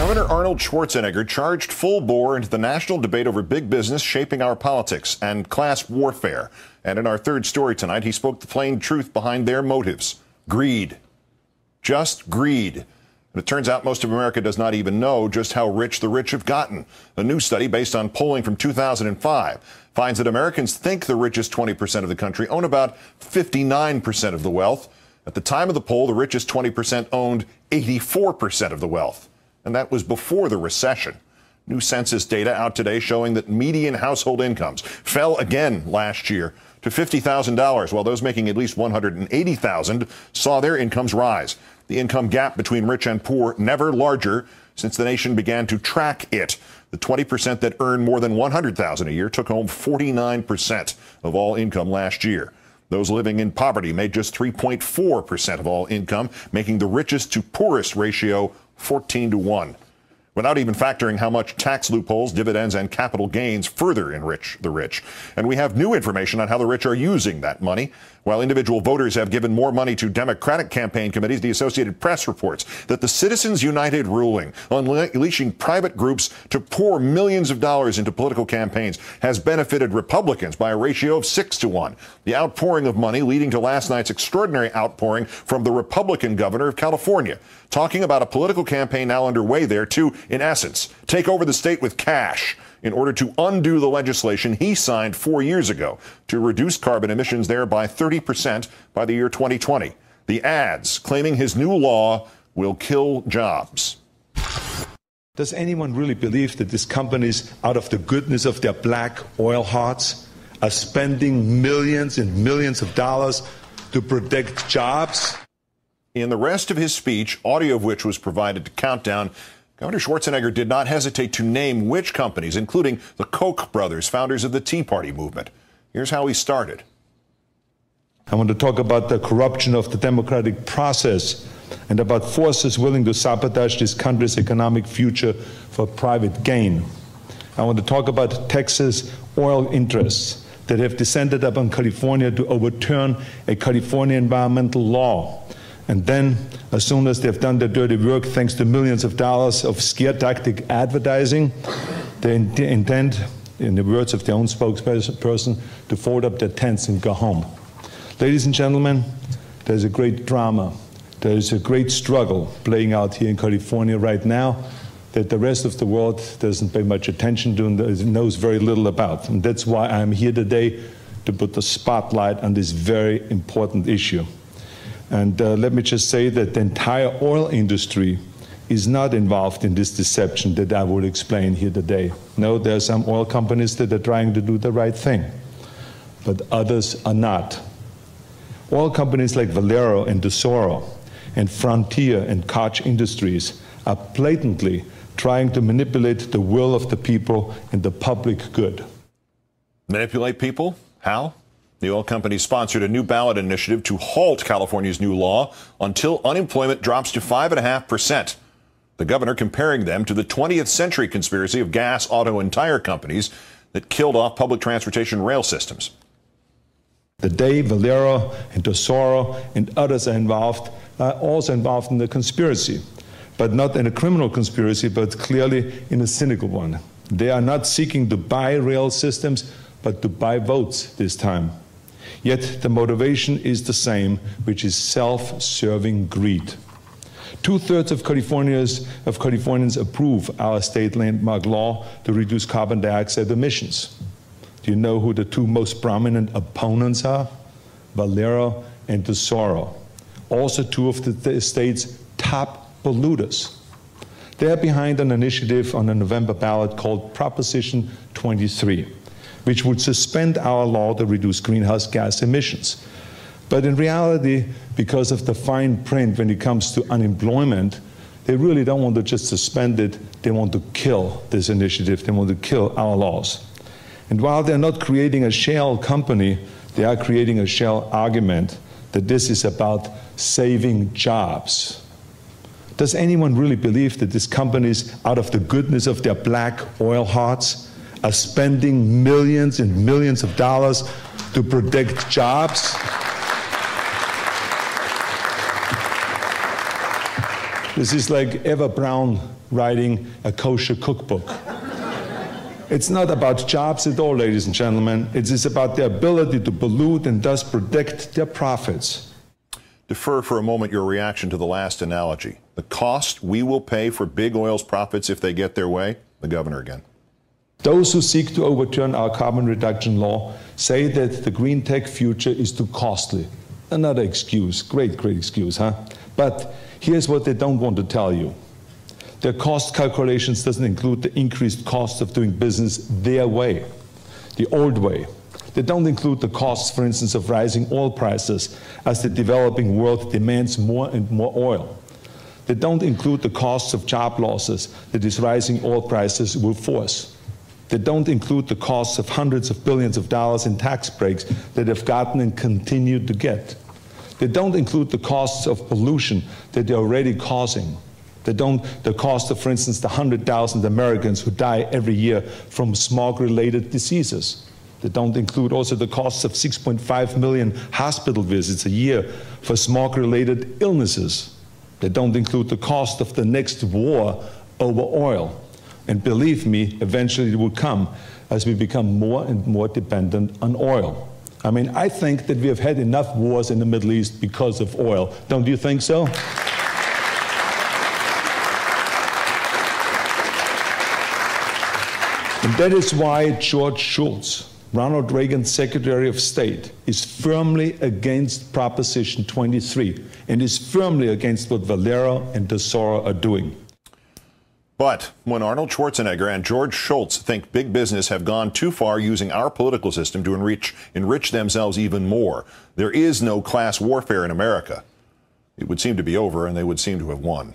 Governor Arnold Schwarzenegger charged full bore into the national debate over big business shaping our politics and class warfare. And in our third story tonight, he spoke the plain truth behind their motives. Greed. Just greed. And it turns out most of America does not even know just how rich the rich have gotten. A new study based on polling from 2005 finds that Americans think the richest 20% of the country own about 59% of the wealth. At the time of the poll, the richest 20% owned 84% of the wealth. And that was before the recession. New census data out today showing that median household incomes fell again last year to $50,000, while those making at least $180,000 saw their incomes rise. The income gap between rich and poor never larger since the nation began to track it. The 20% that earned more than $100,000 a year took home 49% of all income last year. Those living in poverty made just 3.4% of all income, making the richest to poorest ratio 14-1, without even factoring how much tax loopholes, dividends, and capital gains further enrich the rich. And we have new information on how the rich are using that money. While individual voters have given more money to Democratic campaign committees, the Associated Press reports that the Citizens United ruling unleashing private groups to pour millions of dollars into political campaigns has benefited Republicans by a ratio of 6-1. The outpouring of money leading to last night's extraordinary outpouring from the Republican governor of California, talking about a political campaign now underway there to, in essence, take over the state with cash in order to undo the legislation he signed 4 years ago to reduce carbon emissions there by 30% by the year 2020. The ads claiming his new law will kill jobs. Does anyone really believe that these companies, out of the goodness of their black oil hearts, are spending millions and millions of dollars to protect jobs? In the rest of his speech, audio of which was provided to Countdown, Governor Schwarzenegger did not hesitate to name which companies, including the Koch brothers, founders of the Tea Party movement. Here's how he started. I want to talk about the corruption of the democratic process and about forces willing to sabotage this country's economic future for private gain. I want to talk about Texas oil interests that have descended upon California to overturn a California environmental law. And then, as soon as they've done their dirty work, thanks to millions of dollars of scare tactic advertising, they intend, in the words of their own spokesperson, to fold up their tents and go home. Ladies and gentlemen, there's a great drama. There's a great struggle playing out here in California right now that the rest of the world doesn't pay much attention to and knows very little about. And that's why I'm here today to put the spotlight on this very important issue. And let me just say that the entire oil industry is not involved in this deception that I will explain here today. No, there are some oil companies that are trying to do the right thing, but others are not. Oil companies like Valero and Tesoro and Frontier and Koch Industries are blatantly trying to manipulate the will of the people and the public good. Manipulate people? How? The oil companies sponsored a new ballot initiative to halt California's new law until unemployment drops to 5.5%. The governor comparing them to the 20th century conspiracy of gas, auto, and tire companies that killed off public transportation rail systems. The day Valero and Tesoro and others are also involved in the conspiracy, but not in a criminal conspiracy, but clearly in a cynical one. They are not seeking to buy rail systems, but to buy votes this time. Yet the motivation is the same, which is self-serving greed. 2/3 of Californians approve our state landmark law to reduce carbon dioxide emissions. Do you know who the two most prominent opponents are? Valero and Tesoro. Also two of the state's top polluters. They are behind an initiative on a November ballot called Proposition 23. Which would suspend our law to reduce greenhouse gas emissions. But in reality, because of the fine print when it comes to unemployment, they really don't want to just suspend it, they want to kill this initiative, they want to kill our laws. And while they're not creating a shell company, they are creating a shell argument that this is about saving jobs. Does anyone really believe that these companies, out of the goodness of their black oil hearts, are spending millions and millions of dollars to protect jobs? This is like Eva Braun writing a kosher cookbook. It's not about jobs at all, ladies and gentlemen. It is about their ability to pollute and thus protect their profits. Defer for a moment your reaction to the last analogy. The cost we will pay for big oil's profits if they get their way? The governor again. Those who seek to overturn our carbon reduction law say that the green tech future is too costly. Another excuse, great excuse, huh? But here's what they don't want to tell you. Their cost calculations doesn't include the increased cost of doing business their way, the old way. They don't include the costs, for instance, of rising oil prices as the developing world demands more and more oil. They don't include the costs of job losses that these rising oil prices will force. They don't include the costs of hundreds of billions of dollars in tax breaks that have gotten and continue to get. They don't include the costs of pollution that they're already causing. The cost of, for instance, the 100,000 Americans who die every year from smog-related diseases. They don't include also the costs of 6.5 million hospital visits a year for smog-related illnesses. They don't include the cost of the next war over oil. And believe me, eventually it will come as we become more and more dependent on oil. I mean, I think that we have had enough wars in the Middle East because of oil. Don't you think so? And that is why George Shultz, Ronald Reagan's Secretary of State, is firmly against Proposition 23 and is firmly against what Valero and Tesoro are doing. But when Arnold Schwarzenegger and George Shultz think big business have gone too far using our political system to enrich themselves even more, there is no class warfare in America. It would seem to be over, and they would seem to have won.